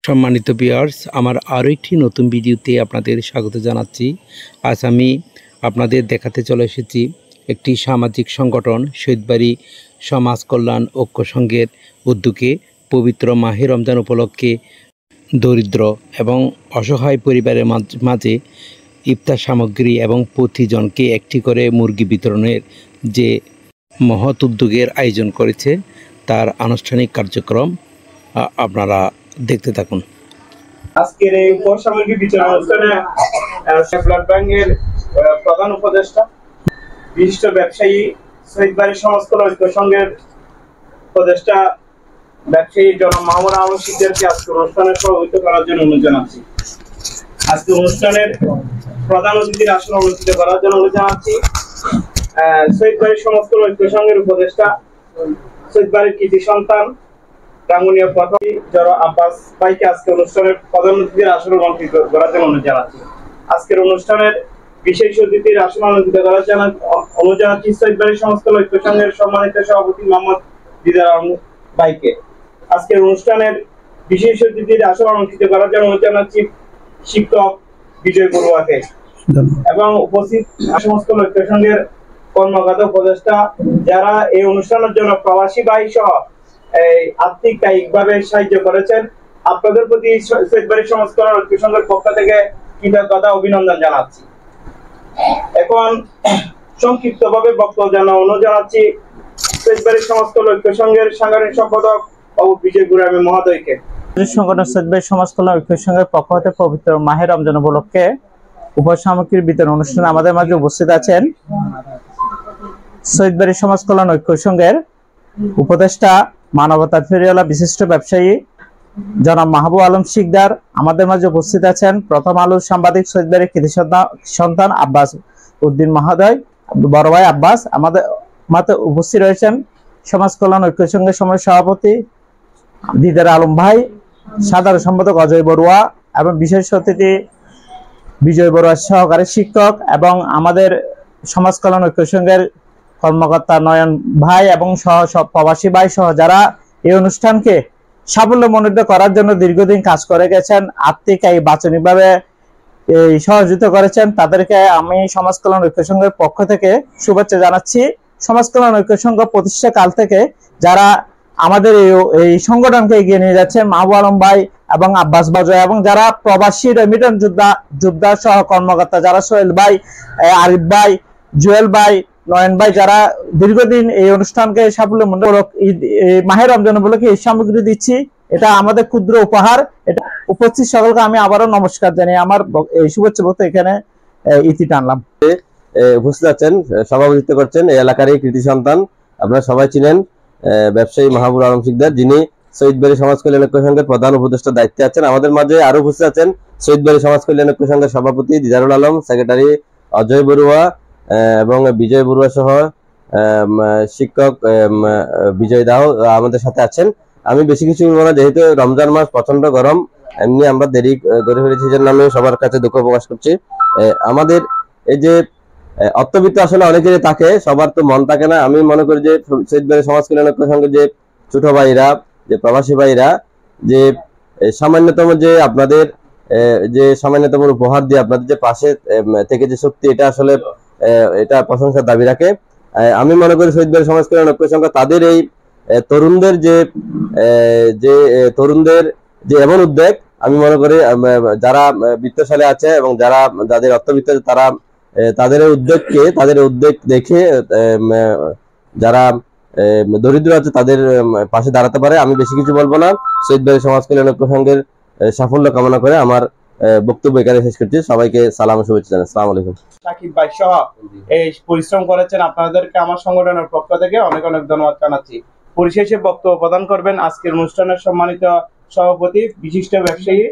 সম্মানিত ভিউয়ার্স, আমার আরও একটি নতুন ভিডিওতে আপনাদের স্বাগত জানাচ্ছি। আজ আমি আপনাদের দেখাতে চলে এসেছি একটি সামাজিক সংগঠন শহীদবাড়ি সমাজ কল্যাণ ঐক্য সংঘের উদ্যোগে পবিত্র মাহে রমজান উপলক্ষে দরিদ্র এবং অসহায় পরিবারের মাঝে ইফতার সামগ্রী এবং প্রতিজনকে একটি করে মুরগি বিতরণের যে মহৎ উদ্যোগের আয়োজন করেছে তার আনুষ্ঠানিক কার্যক্রম আপনারা দেখতে থাকুন। আজকের এই উপসামগ্রী বিতরণ অনুষ্ঠানে ব্লাড ব্যাংকের প্রধান উপদেষ্টা, বিশিষ্ট ব্যবসায়ী, শহীদবাড়ি সমাজ কল্যাণ ঐক্য সংঘের উপদেষ্টা ব্যবসায়ী জনাব মাহমুদ আলম শিকদারকে আজকের অনুষ্ঠানে সভাপতিত্ব করার জন্য অনুরোধ জানাচ্ছি। আজকে অনুষ্ঠানের প্রধান অতিথির আসন অলঙ্কৃত করার জন্য অনুরোধ জানাচ্ছি শহীদবাড়ি সমাজ কল্যাণ ঐক্য সংঘের উপদেষ্টা, শহীদবাড়ির কৃতি সন্তান রাঙ্গুনিয়া প্রথম জড়ো আব্বাস ভাইকে আজকে অনুষ্ঠানের প্রধান অতিথির আসন অলঙ্কৃত করার জন্য অনুরোধ জানাচ্ছি। আজকের অনুষ্ঠানের বিশেষ অতিথির আসন অলঙ্কৃত করার জন্য অনুরোধ জানাচ্ছি শহীদবাড়ি সমাজ কল্যাণ ঐক্য সংঘের সম্মানিত সভাপতি মোহাম্মদ দিদার আলম ভাইকে। আজকের অনুষ্ঠানের বিশেষ অতিথির আসন অলঙ্কৃত করার জন্য অনুরোধ জানাচ্ছি শিক্ষক বিজয় বড়ুয়াকে এবং উপস্থিত সমাজ কল্যাণ ঐক্য সংঘের কর্মকর্তা উপদেষ্টা যারা এই অনুষ্ঠানের জন্য প্রবাসী ভাই সহ আর্থিক কায়িকভাবে সাহায্য করেছেন। আপনাদের প্রতি শহীদবাড়ি সমাজ কল্যাণ ঐক্য সংঘের পক্ষ থেকে কৃতজ্ঞতা অভিনন্দন জানাচ্ছি। এখন সংক্ষিপ্তভাবে বক্তব্য অনুরোধ জানাচ্ছি শহীদবাড়ি সমাজ কল্যাণ ঐক্য সংঘের সাংগঠনিক সম্পাদক বাবু বিজয় গুরামী মহোদয়কে। সংগঠন শহীদবাড়ি সমাজ কল্যাণ ঐক্য সংঘের পক্ষ হতে পবিত্র মাহে রমজান উপলক্ষে উপসামগ্রীর বিতরণ অনুষ্ঠানে আমাদের মাঝে উপস্থিত আছেন শহীদবাড়ি সমাজ কল্যাণ ঐক্য সংঘের উপদেষ্টা, মানবতার ফেরিওয়ালা, বিশিষ্ট ব্যবসায়ী জনাব মাহবুব আলম শিকদার। আমাদের মাঝে উপস্থিত আছেন প্রথম আলোর সাংবাদিক শহীদবাড়ির কৃতি সন্তান আব্বাস উদ্দিন মহোদয়, বড় ভাই আব্বাস। আমাদের মাঝে উপস্থিত রয়েছেন সমাজ কল্যাণ ঐক্য সংঘের সময় সভাপতি দিদার আলম ভাই, সাধারণ সম্পাদক অজয় বড়ুয়া এবং বিশেষ অতিথি বিজয় বড়ুয়া সহকারী শিক্ষক এবং আমাদের সমাজ কল্যাণ ঐক্য সংঘের কর্মকর্তা নয়ন ভাই এবং সব প্রবাসী ভাই সহ যারা এই অনুষ্ঠানকে সাফল্যমণ্ডিত করার জন্য দীর্ঘদিন কাজ করে গেছেন, আর্থিক এই বাচনিকভাবে সহযোগিতা করেছেন, তাদেরকে আমি সমাজ কল্যাণ ঐক্য সংঘের পক্ষ থেকে শুভেচ্ছা জানাচ্ছি। সমাজ কল্যাণ ঐক্য সংঘ প্রতিষ্ঠা কাল থেকে যারা আমাদের এই সংগঠনকে এগিয়ে নিয়ে যাচ্ছেন, মাহবুব আলম ভাই এবং আব্বাস বাজয় এবং যারা প্রবাসী রেমিটেন্স যোদ্ধা সহ কর্মকর্তা যারা সোহেল ভাই, আরিফ ভাই, জুয়েল ভাই, নয়ন ভাই, যারা দীর্ঘদিন এই অনুষ্ঠানকে সাফল্যমণ্ডিত মাহে রমজান উপলক্ষে এই সামগ্রী দিচ্ছি, এটা আমাদের ক্ষুদ্র উপহার। এটা উপস্থিত সকলকে আমি আবারও নমস্কার জানিয়ে আমার এই শুভেচ্ছা বলতে এখানে ইতি টানলাম। উপস্থিত আছেন, সভাপতিত্ব করছেন এই এলাকারই কৃতি সন্তান, আপনারা সবাই চিনেন, ব্যবসায়ী মাহবুব আলম শিকদার, যিনি শহীদবাড়ি সমাজ কল্যাণ ঐক্য সংঘের প্রধান উপদেষ্টার দায়িত্বে আছেন। আমাদের মাঝে আরো উপস্থিত আছেন শহীদবাড়ি সমাজ কল্যাণ ঐক্য সংঘের সভাপতি দিদারুল আলম, সেক্রেটারি অজয় বড়ুয়া এবং বিজয় বড়ুয়া সহ শিক্ষক বিজয় দাও আমাদের সাথে আছেন। আমি বেশি কিছু বলবো না, যেহেতু রমজান মাস প্রচন্ড গরম, এমনি আমরা দেরি করে ফেলেছি, জন্য আমি সবার কাছে দুঃখ প্রকাশ করছি। আমাদের এই যে অর্থবিত্ত আসলে অনেকেরই থাকে, সবার তো মন থাকে না। আমি মনে করি যে শহীদবাড়ি সমাজ কল্যাণ ঐক্য সংঘের যে ছোট ভাইরা, যে প্রবাসী ভাইরা, যে সামান্যতম যে আপনাদের যে সামান্যতম উপহার দিয়ে আপনাদের যে পাশে থেকে যে শক্তি, এটা আসলে এটা প্রশংসার দাবি রাখে। আমি মনে করি শহীদবাড়ি সমাজ কল্যাণ ঐক্য সংঘ তাদের এই তরুণদের যে এমন উদ্যোগ, আমি মনে করি যারা বিত্তশালী আছে এবং যাদের অর্থবিত্ত, তারা তাদের উদ্যোগ দেখে যারা দরিদ্র আছে তাদের পাশে দাঁড়াতে পারে। আমি বেশি কিছু বলবো না, শহীদবাড়ি সমাজ কল্যাণ ঐক্য সংঘের সাফল্য কামনা করে আমার বক্তব্য এখানে শেষ করছি। সবাইকে সালাম ও শুভেচ্ছা জানাই। আসসালামু আলাইকুম। সাকিব ভাই সহ এই পরিশ্রম করেছেন, আপনাদেরকে আমার সংগঠনের পক্ষ থেকে অনেক অনেক ধন্যবাদ জানাচ্ছি। পরিশেষে বক্তব্য প্রদান করবেন আজকের অনুষ্ঠানের সম্মানিত সভাপতি, বিশিষ্ট ব্যবসায়ী,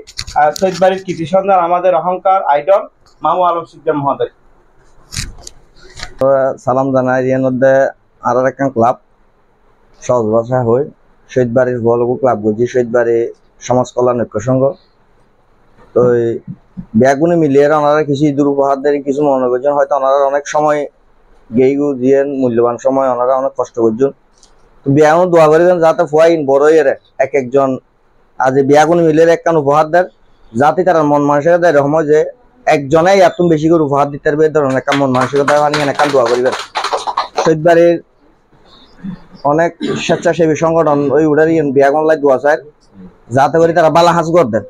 শহীদবাড়ির কৃতি সন্তান, আমাদের অহংকার আইডল মাহবুব আলম শিকদার মহোদয়। সালাম জানাই। এর মধ্যে আরো একটা ক্লাব সহজ ভাষা হয় শহীদবাড়ির বলগু ক্লাব বুঝি শহীদবাড়ি সমাজ কল্যাণ ঐক্য সংঘ। তো ব্যাগুনে মিলিয়ে ওনারা কিছু ঈদের উপহার দেন, কিছু মনে করছেন, হয়তো ওনারা অনেক সময় গেইগু দিয়ে মূল্যবান সময় ওনারা অনেক কষ্ট করছেন। তো ব্যাগ দোয়া করেছেন যাতে ফুয়াইন বড় এর এক একজন আজ বিয়াগুনি মিলের একখান উপহার দেয়, যাতে তারা মন মানসিকতা এরকম যে একজনেই এত বেশি করে উপহার দিতে পারবে, ধরুন একটা মন মানসিকতা বানিয়ে একখান দোয়া করিবেন। শহীদ বাড়ির অনেক স্বেচ্ছাসেবী সংগঠন ওই উড়ারি বিয়াগুন লাই দোয়া চায়, যাতে করে তারা বালা হাজ কর দেন।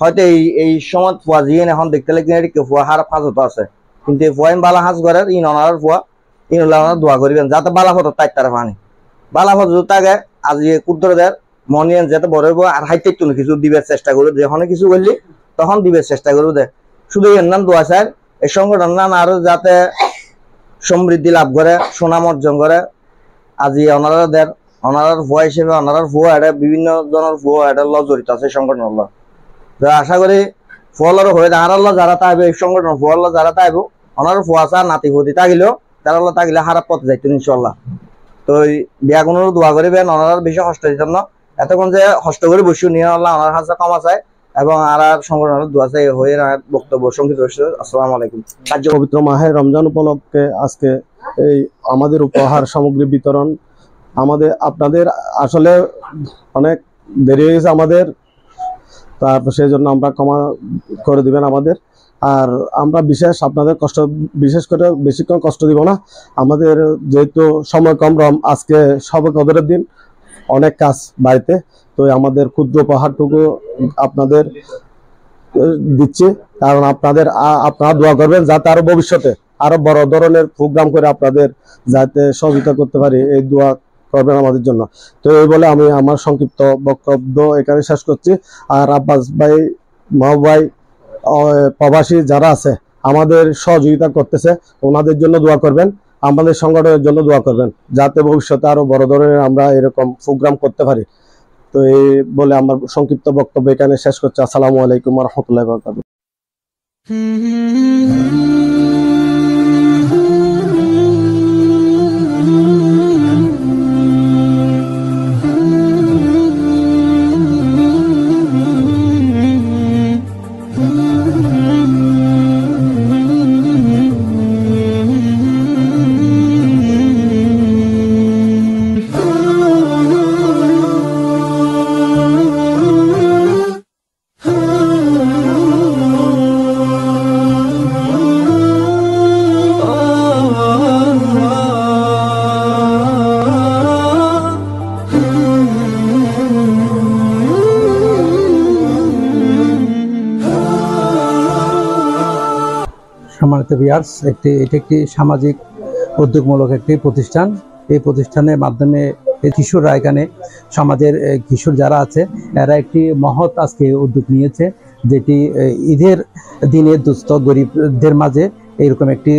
হয়তো এই সময় ফুয়া জিয়ে এখন দেখতে লাগলে কেউ ফুয়া হার ফাজ হতো আছে, কিন্তু এই ফুয়া বালা হাজ করে ইন অনার ফুয়া ইন দোয়া করিবেন, যাতে বালা ফটো তাই তারা পানি বালা ফটো তাকে আজ কুদ্র দেয় মনিয়ান যাতে বড় হইব আর হাইতে কিছু দিবার চেষ্টা করবে, যখন কিছু করলি তখন দিবার চেষ্টা করবে দে। শুধু এর নাম দোয়া চায়, এই সংগঠন নাম আরো যাতে সমৃদ্ধি লাভ করে, সুনাম অর্জন করে। আজি ওনারা দেন ওনার ভুয়া হিসেবে ওনার ভুয়া এটা বিভিন্ন জনের ভুয়া এটা জড়িত আছে সংগঠন। আশা করি ফুয়াল্লারও হয়ে আল্লাহ যারা তাইব এই সংগঠন ফুয়াল্লাহ যারা তাইব ওনার ফুয়াশা নাতি ফুতি তাগিলেও তারা তাগিলে হারাপ পথে যাইতেন ইনশাল্লাহ। তো বিয়াগুনেরও দোয়া করিবেন, ওনার বেশি কষ্ট দিতেন না, এতক্ষণ যে কষ্ট করে বসিও নিয়ে আল্লাহ ওনার হাজা কমা চায় এবং আর সংগঠনের দোয়া চাই হয়ে বক্তব্য সংক্ষিপ্ত। আসসালামু আলাইকুম। পবিত্র মাহে রমজান উপলক্ষে আজকে এই আমাদের উপহার সামগ্রী বিতরণ আপনাদের আসলে অনেক দেরি হয়ে গেছে আমাদের, তারপর সেই জন্য আমরা ক্ষমা করে দিবেন আমাদের। আর আমরা আপনাদের বিশেষ করে বেশিক্ষণ কষ্ট দিব না, আমাদের যেহেতু সময় কম আজকে সবে কদরের দিন, অনেক কাজ বাড়িতে, তো আমাদের ক্ষুদ্র উপহারটুকু আপনাদের দিচ্ছি, কারণ আপনারা দোয়া করবেন যাতে আরো ভবিষ্যতে আরো বড় ধরনের প্রোগ্রাম করে আপনাদের যাতে সহযোগিতা করতে পারি, এই দোয়া করবেন আমাদের জন্য। তো এই বলে আমি আমার সংক্ষিপ্ত বক্তব্য এখানে শেষ করছি। আর আব্বাস ভাই, মাহবুব ভাই, প্রবাসী যারা আছে আমাদের সহযোগিতা করতেছে, ওনাদের জন্য দোয়া করবেন, আমাদের সংগঠনের জন্য দোয়া করবেন, যাতে ভবিষ্যতে আরো বড় ধরনের আমরা এরকম প্রোগ্রাম করতে পারি। তো এই বলে আমার সংক্ষিপ্ত বক্তব্য এখানে শেষ করছি। আসসালামু আলাইকুম ওয়া রাহমাতুল্লাহি ওয়া বারাকাতুহু। সম্মানিত ভিউয়ার্স, এটি একটি সামাজিক উদ্যোগমূলক একটি প্রতিষ্ঠান। এই প্রতিষ্ঠানের মাধ্যমে কিশোররা এখানে সমাজের কিশোর যারা আছে এরা একটি মহৎ আজকে উদ্যোগ নিয়েছে, যেটি ঈদের দিনে দুস্থ গরিবদের মাঝে এইরকম একটি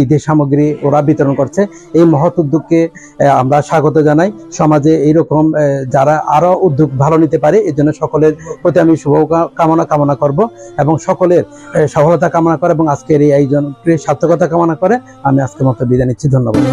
ঈদের সামগ্রী ওরা বিতরণ করছে। এই মহৎ উদ্যোগকে আমরা স্বাগত জানাই। সমাজে এইরকম যারা আরো উদ্যোগ ভালো নিতে পারে, এর জন্য সকলের প্রতি আমি শুভ কামনা করব এবং সকলের সফলতা কামনা করে এবং আজকের এই আয়োজনকে সার্থকতা কামনা করে আমি আজকের মতো বিদায় নিচ্ছি। ধন্যবাদ।